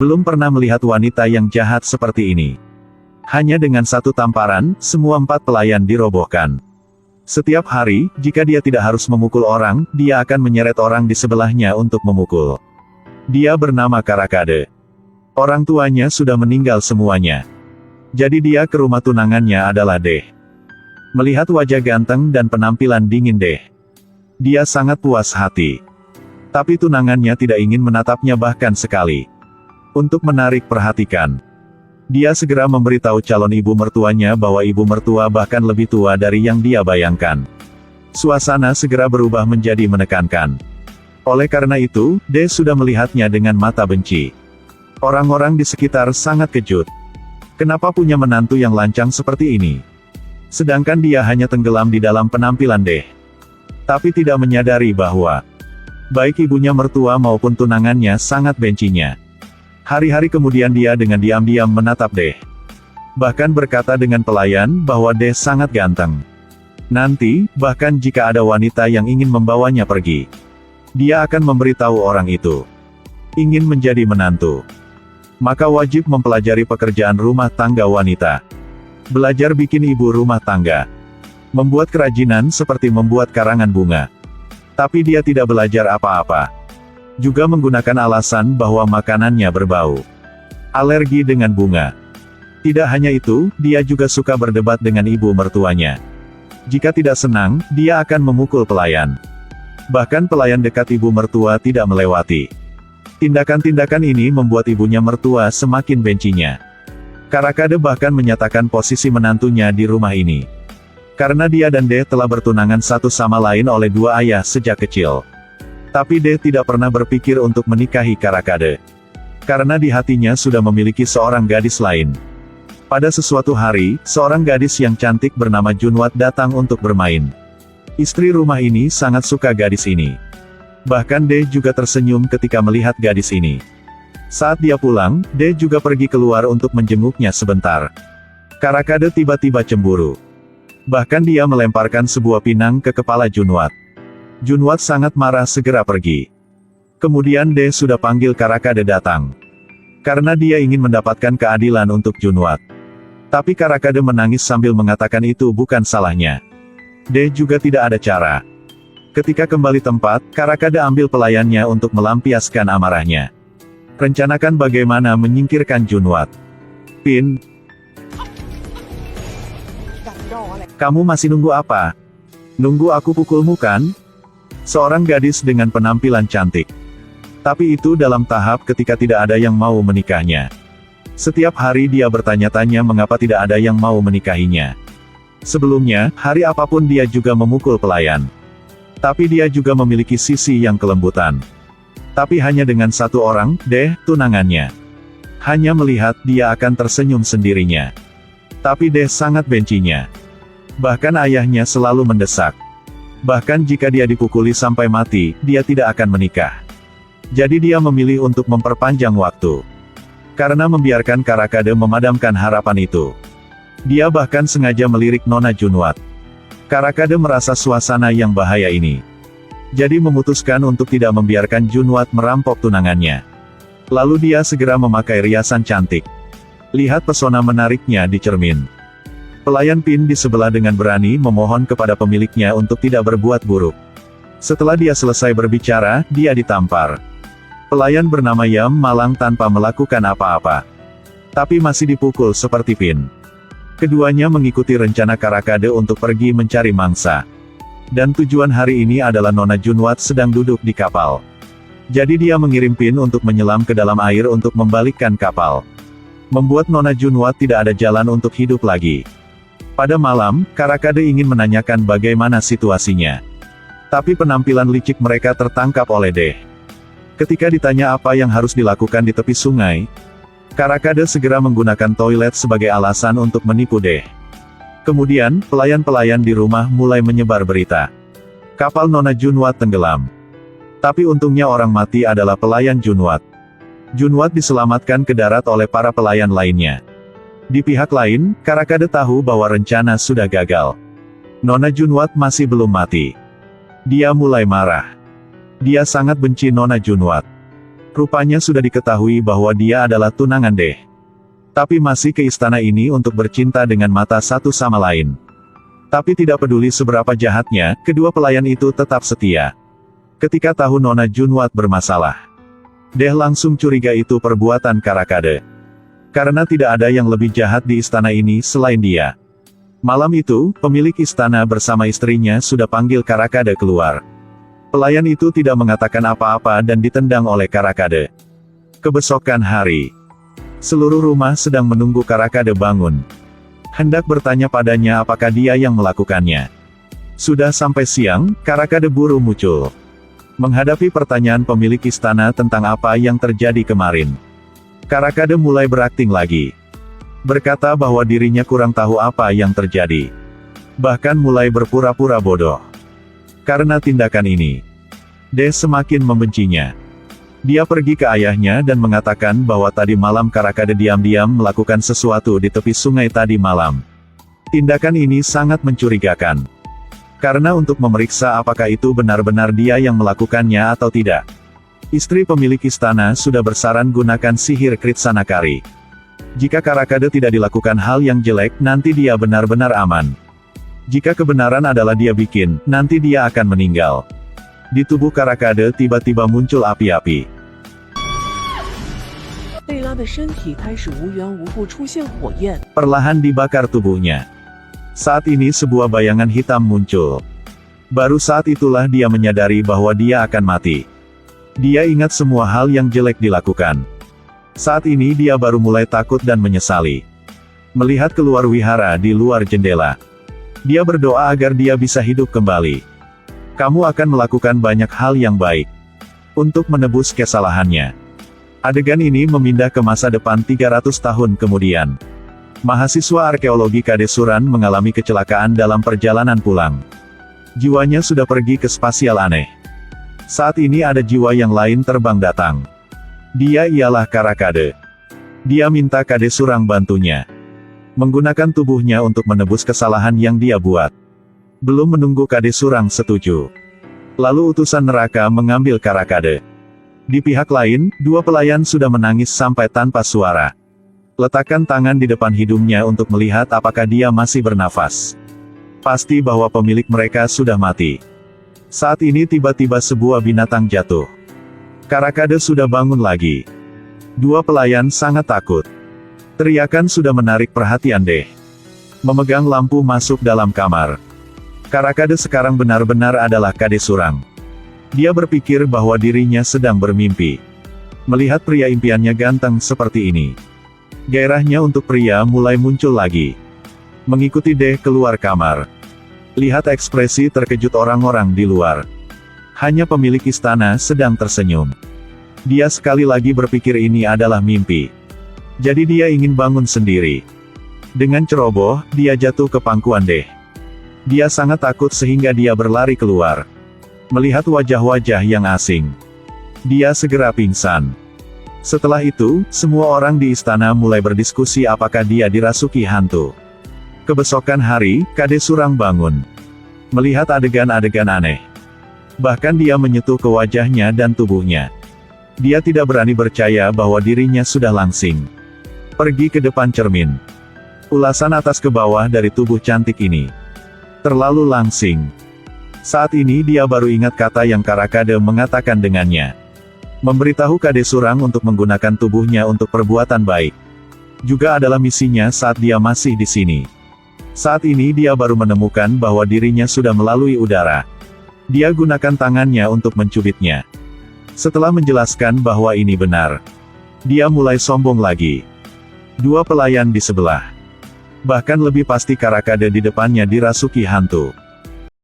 Belum pernah melihat wanita yang jahat seperti ini. Hanya dengan satu tamparan, semua 4 pelayan dirobohkan. Setiap hari, jika dia tidak harus memukul orang, dia akan menyeret orang di sebelahnya untuk memukul. Dia bernama Karakade. Orang tuanya sudah meninggal semuanya. Jadi dia ke rumah tunangannya adalah Deh. Melihat wajah ganteng dan penampilan dingin Deh, dia sangat puas hati. Tapi tunangannya tidak ingin menatapnya bahkan sekali. Untuk menarik perhatian, dia segera memberitahu calon ibu mertuanya bahwa ibu mertua bahkan lebih tua dari yang dia bayangkan. Suasana segera berubah menjadi menekankan. Oleh karena itu, Deh sudah melihatnya dengan mata benci. Orang-orang di sekitar sangat kejut. Kenapa punya menantu yang lancang seperti ini? Sedangkan dia hanya tenggelam di dalam penampilan Deh. Tapi tidak menyadari bahwa baik ibunya mertua maupun tunangannya sangat bencinya. Hari-hari kemudian dia dengan diam-diam menatap Deh. Bahkan berkata dengan pelayan bahwa Deh sangat ganteng. Nanti, bahkan jika ada wanita yang ingin membawanya pergi, dia akan memberitahu orang itu ingin menjadi menantu, maka wajib mempelajari pekerjaan rumah tangga wanita. Belajar bikin ibu rumah tangga. Membuat kerajinan seperti membuat karangan bunga. Tapi dia tidak belajar apa-apa. Juga menggunakan alasan bahwa makanannya berbau alergi dengan bunga. Tidak hanya itu, dia juga suka berdebat dengan ibu mertuanya. Jika tidak senang, dia akan memukul pelayan. Bahkan pelayan dekat ibu mertua tidak melewati. Tindakan-tindakan ini membuat ibunya mertua semakin bencinya. Karakade bahkan menyatakan posisi menantunya di rumah ini. Karena dia dan Deh telah bertunangan satu sama lain oleh 2 ayah sejak kecil. Tapi Deh tidak pernah berpikir untuk menikahi Karakade. Karena di hatinya sudah memiliki seorang gadis lain. Pada sesuatu hari, seorang gadis yang cantik bernama Junwat datang untuk bermain. Istri rumah ini sangat suka gadis ini. Bahkan Deh juga tersenyum ketika melihat gadis ini. Saat dia pulang, Deh juga pergi keluar untuk menjenguknya sebentar. Karakade tiba-tiba cemburu. Bahkan dia melemparkan sebuah pinang ke kepala Junwat. Junwat sangat marah segera pergi. Kemudian Deh sudah panggil Karakade datang. Karena dia ingin mendapatkan keadilan untuk Junwat. Tapi Karakade menangis sambil mengatakan itu bukan salahnya. Deh juga tidak ada cara. Ketika kembali tempat, Karakade ambil pelayannya untuk melampiaskan amarahnya. Rencanakan bagaimana menyingkirkan Junwat. Pin, kamu masih nunggu apa? Nunggu aku pukulmu kan? Seorang gadis dengan penampilan cantik. Tapi itu dalam tahap ketika tidak ada yang mau menikahnya. Setiap hari dia bertanya-tanya mengapa tidak ada yang mau menikahinya. Sebelumnya, hari apapun dia juga memukul pelayan. Tapi dia juga memiliki sisi yang kelembutan. Tapi hanya dengan satu orang, Deh, tunangannya. Hanya melihat, dia akan tersenyum sendirinya. Tapi Deh sangat bencinya. Bahkan ayahnya selalu mendesak. Bahkan jika dia dipukuli sampai mati, dia tidak akan menikah. Jadi dia memilih untuk memperpanjang waktu. Karena membiarkan Karakade memadamkan harapan itu. Dia bahkan sengaja melirik Nona Junwat. Karakade merasa suasana yang bahaya ini. Jadi memutuskan untuk tidak membiarkan Junwat merampok tunangannya. Lalu dia segera memakai riasan cantik. Lihat pesona menariknya di cermin. Pelayan Pin di sebelah dengan berani memohon kepada pemiliknya untuk tidak berbuat buruk. Setelah dia selesai berbicara, dia ditampar. Pelayan bernama Yam malang tanpa melakukan apa-apa. Tapi masih dipukul seperti Pin. Keduanya mengikuti rencana Karakade untuk pergi mencari mangsa. Dan tujuan hari ini adalah Nona Junwat sedang duduk di kapal. Jadi dia mengirim Pin untuk menyelam ke dalam air untuk membalikkan kapal. Membuat Nona Junwat tidak ada jalan untuk hidup lagi. Pada malam, Karakade ingin menanyakan bagaimana situasinya. Tapi penampilan licik mereka tertangkap oleh Deh. Ketika ditanya apa yang harus dilakukan di tepi sungai, Karakade segera menggunakan toilet sebagai alasan untuk menipu Deh. Kemudian, pelayan-pelayan di rumah mulai menyebar berita. Kapal Nona Junwat tenggelam. Tapi untungnya orang mati adalah pelayan Junwat. Junwat diselamatkan ke darat oleh para pelayan lainnya. Di pihak lain, Karakade tahu bahwa rencana sudah gagal. Nona Junwat masih belum mati. Dia mulai marah. Dia sangat benci Nona Junwat. Rupanya sudah diketahui bahwa dia adalah tunangan Deh. Tapi masih ke istana ini untuk bercinta dengan mata satu sama lain. Tapi tidak peduli seberapa jahatnya, kedua pelayan itu tetap setia. Ketika tahu Nona Junwat bermasalah, Deh langsung curiga itu perbuatan Karakade. Karena tidak ada yang lebih jahat di istana ini selain dia. Malam itu, pemilik istana bersama istrinya sudah panggil Karakade keluar. Pelayan itu tidak mengatakan apa-apa dan ditendang oleh Karakade. Kebesokan hari, seluruh rumah sedang menunggu Karakade bangun. Hendak bertanya padanya apakah dia yang melakukannya. Sudah sampai siang, Karakade buru muncul. Menghadapi pertanyaan pemilik istana tentang apa yang terjadi kemarin, Karakade mulai berakting lagi. Berkata bahwa dirinya kurang tahu apa yang terjadi. Bahkan mulai berpura-pura bodoh. Karena tindakan ini, Deh semakin membencinya. Dia pergi ke ayahnya dan mengatakan bahwa tadi malam Karakade diam-diam melakukan sesuatu di tepi sungai tadi malam. Tindakan ini sangat mencurigakan. Karena untuk memeriksa apakah itu benar-benar dia yang melakukannya atau tidak, istri pemilik istana sudah bersaran gunakan sihir Kritsanakari. Jika Karakade tidak dilakukan hal yang jelek, nanti dia benar-benar aman. Jika kebenaran adalah dia bikin, nanti dia akan meninggal. Di tubuh Karakade tiba-tiba muncul api-api. Perlahan dibakar tubuhnya. Saat ini sebuah bayangan hitam muncul. Baru saat itulah dia menyadari bahwa dia akan mati. Dia ingat semua hal yang jelek dilakukan. Saat ini dia baru mulai takut dan menyesali. Melihat keluar wihara di luar jendela, dia berdoa agar dia bisa hidup kembali. Kamu akan melakukan banyak hal yang baik untuk menebus kesalahannya. Adegan ini memindah ke masa depan 300 tahun kemudian. Mahasiswa arkeologi Kadesuran mengalami kecelakaan dalam perjalanan pulang. Jiwanya sudah pergi ke spasial aneh. Saat ini ada jiwa yang lain terbang datang. Dia ialah Karakade. Dia minta Kadesurang bantunya. Menggunakan tubuhnya untuk menebus kesalahan yang dia buat. Belum menunggu Kadesurang setuju, lalu utusan neraka mengambil Karakade. Di pihak lain, dua pelayan sudah menangis sampai tanpa suara. Letakkan tangan di depan hidungnya untuk melihat apakah dia masih bernafas. Pasti bahwa pemilik mereka sudah mati. Saat ini tiba-tiba sebuah binatang jatuh. Karakade sudah bangun lagi. Dua pelayan sangat takut. Teriakan sudah menarik perhatian Deh. Memegang lampu masuk dalam kamar. Karakade sekarang benar-benar adalah Kadesurang. Dia berpikir bahwa dirinya sedang bermimpi. Melihat pria impiannya ganteng seperti ini, gairahnya untuk pria mulai muncul lagi. Mengikuti Deh keluar kamar. Lihat ekspresi terkejut orang-orang di luar. Hanya pemilik istana sedang tersenyum. Dia sekali lagi berpikir ini adalah mimpi. Jadi dia ingin bangun sendiri. Dengan ceroboh, dia jatuh ke pangkuan Deh. Dia sangat takut sehingga dia berlari keluar. Melihat wajah-wajah yang asing, dia segera pingsan. Setelah itu, semua orang di istana mulai berdiskusi apakah dia dirasuki hantu. Kebesokan hari, Kadesurang bangun. Melihat adegan-adegan aneh. Bahkan dia menyentuh ke wajahnya dan tubuhnya. Dia tidak berani percaya bahwa dirinya sudah langsing. Pergi ke depan cermin. Ulasan atas ke bawah dari tubuh cantik ini terlalu langsing. Saat ini dia baru ingat kata yang Karakade mengatakan dengannya. Memberitahu Kadesurang untuk menggunakan tubuhnya untuk perbuatan baik. Juga adalah misinya saat dia masih di sini. Saat ini dia baru menemukan bahwa dirinya sudah melalui udara. Dia gunakan tangannya untuk mencubitnya. Setelah menjelaskan bahwa ini benar, dia mulai sombong lagi. Dua pelayan di sebelah. Bahkan lebih pasti Karakade di depannya dirasuki hantu.